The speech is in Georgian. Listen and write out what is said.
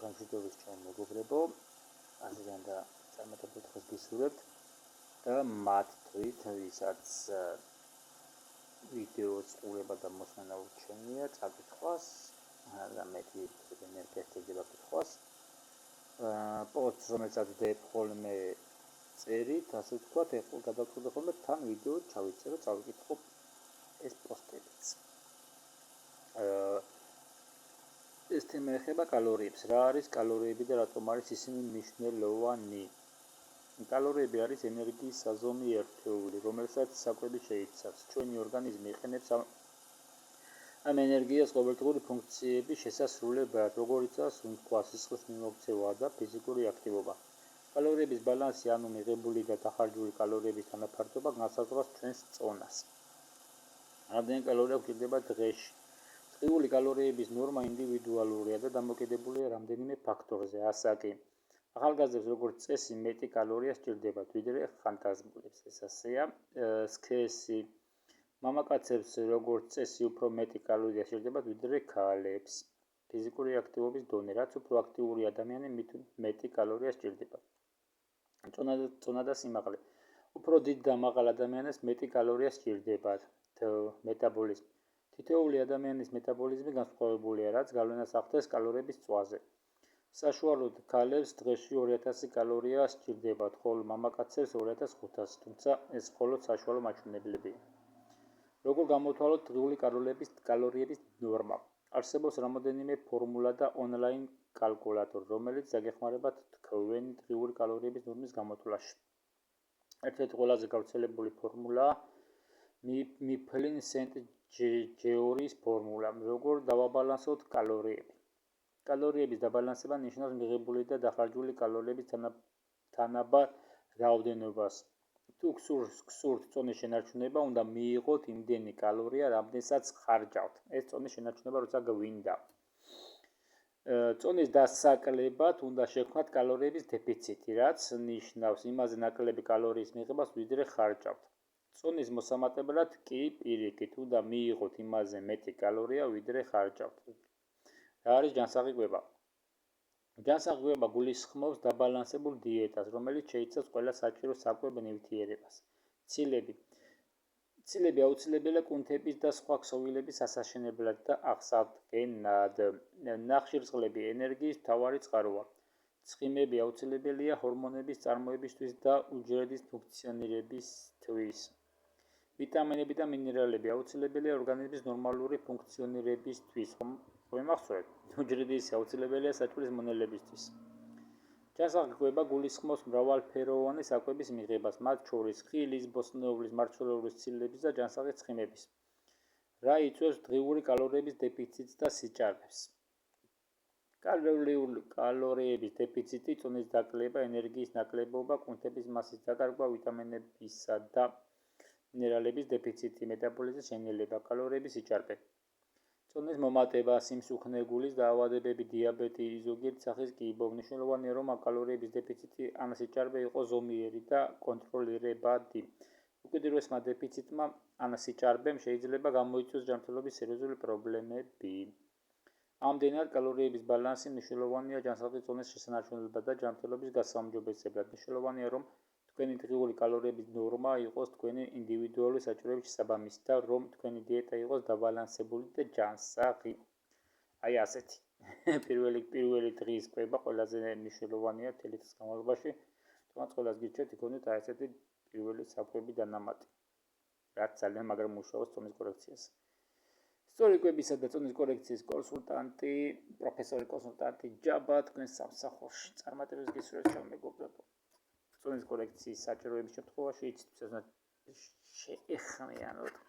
გამშვიდობის ჩემო მეგობრებო, ასიდან და წარმატებულ დღეს გისურვებთ და მათთვის, ვისაც ვიდეოს ყურება და მოსმენა ურჩევნია, წაკითხვას და მეტი ენერგია შეიძლება კითხვას. პოსტს, რომელსაც ვდებ ხოლმე წერით, ასე ვთქვათ, ეხლა გადავწყვიტე ხოლმე თან ვიდეო ჩავიწერო, წავიკითხო ეს პოსტებიც. ეს თემა ეხება კალორიებს. რა არის კალორიები და რატომ არის ისინი მნიშვნელოვანი? კალორიები არის ენერგიის საზომი ერთეული, რომელსაც საკვები შეიცავს. ჩვენი ორგანიზმი იყენებს ამ ენერგიას ყოველდღიური ფუნქციების შესასრულებლად, როგორიცაა სუნთქვა, სისხლის მიმოქცევა და ფიზიკური აქტივობა. კალორიების ბალანსი, ანუ მიღებული და დახარჯული კალორიების თანაფარდობა განსაზღვრავს ჩვენს წონას. რამდენი კალორია გვჭირდება დღეში? დღიური კალორიების ნორმა ინდივიდუალურია და დამოკიდებულია რამდენიმე ფაქტორზე, ასაკი. ახალგაზრდებს როგორც წესი მეტი კალორია სჭირდებათ, ვიდრე ხანტაზმულებს. ეს ასეა. სქესი. მამაკაცებს როგორც წესი უფრო მეტი კალორია სჭირდებათ, ვიდრე ქალებს. ფიზიკური აქტივობის დონე. რაც უფრო აქტიური ადამიანი, მით მეტი კალორია სჭირდება. წონა და სიმაღლე. უფრო დიდ და მაღალ ადამიანებს მეტი კალორია სჭირდებათ. მეტაბოლიზმი. თითოეული ადამიანის მეტაბოლიზმი განსხვავებულია, რაც გავლენას ახდენს კალორიების წვაზე. საშუალოდ ქალებს დღეში 2000 კალორია სჭირდებათ, ხოლო მამაკაცებს 2500, თუმცა ეს მხოლოდ საშუალო მაჩვენებლებია. როგორ გამოვთვალოთ დღიული კალორიების ნორმა? არსებობს რამოდენიმე ფორმულა და ონლაინ კალკულატორი, რომელიც დაგეხმარებათ თქვენი დღიური კალორიების ნორმის გამოთვლაში. ერთ-ერთი ყველაზე გავრცელებული ფორმულაა მიფლინ სენტ-ჯეორის ფორმულა. როგორ დავაბალანსოთ კალორიები? კალორიების დაბალანსება ნიშნავს მიღებული და დახარჯული კალორიების თანაბარ რაოდენობას. თუ გსურთ წონის შენარჩუნება, უნდა მიიღოთ იმდენი კალორია, რამდენსაც ხარჯავთ. ეს წონის შენარჩუნება როცა გვინდა. წონის დასაკლებად უნდა შევქმნათ კალორიების დეფიციტი, რაც ნიშნავს იმაზე ნაკლები კალორიის მიღებას, ვიდრე ხარჯავთ. წონის მოსამატებლად კი პირიქით უნდა მიიღოთ იმაზე მეტი კალორია, ვიდრე ხარჯავთ. რა არის ჯანსაღი? ჯანსაღი გულისხმობს დაბალანსებულ დიეტას, რომელიც შეიცავს ყველა საჭირო საკვებ ნივთიერებას. ცილები აუცილებელია კუნთების და სხვა ქსოვილების ასაშენებლად და აღსადგენად. ნახშირწყლები ენერგიის მთავარი წყაროა. ცხიმები აუცილებელია ჰორმონების წარმოებისთვის და უჯრედის ფუნქციონირებისთვის. ვიტამინები და მინერალები აუცილებელია ორგანიზმის ნორმალური ფუნქციონირებისთვის. მახსოვეთ, უჯრედის აუცილებელია საჭმლის მონელებისთვის. ჯანსაღი გულისხმობს მრავალფეროვანი საკვების მიღებას, მათ შორის ხილის, ბოსტნეულის, მარცვლეულის, ცილების და ჯანსაღი ცხიმების. რა იწვევს დღიური კალორიების დეფიციტს და სიჭარბეს? კალორიების დეფიციტი, წონის დაკლება, ენერგიის ნაკლებობა, კუნთების მასის დაკარგვა, ვიტამინებისა და მინერალების დეფიციტი, მეტაბოლიზმის შენელება, კალორიების სიჭარბე. წონის მომატება, სიმსუქნე, გულის დაავადებები, დიაბეტი, ზოგიერთი სახის კიბო. მნიშვნელოვანია, რომ კალორიების დეფიციტი ან სიჭარბე იყოს ზომიერი და კონტროლირებადი. უკიდურესმა დეფიციტმა ან სიჭარბემ შეიძლება გამოიწვიოს ჯანმრთელობის სერიოზული პრობლემები. ამდენად, კალორიების ბალანსი მნიშვნელოვანია ჯანსაღი წონის შესანარჩუნებლად და ჯანმრთელობის გასაუმჯობესებლად. მნიშვნელოვანია, რომ თქვენი დღიური კალორიების ნორმა იყოს თქვენი ინდივიდუალური საჭიროების შესაბამისი და რომ თქვენი დიეტა იყოს დაბალანსებული და ჯანსაღი. აი ასეთი. პირველი დღის კვება ყველაზე მნიშვნელოვანია მთელი დღის განმავლობაში. თუმცა ყველას გირჩევთ იქონოთ აი ასეთი პირველი საკვები დანამატი, რაც ძალიან მაგრამ მუშაობს წონის კორექციაზე. სწორი კვებისა და წონის კორექციის კონსულტანტი, პროფესორი კონსულტანტი ჯაბა თქვენ სამსახურში. წარმატებებს გისურვებთ ჩემო მეგობრებო. წონის კორექციის საჭიროების შემთხვევაში იცით, შეეხმიანოთ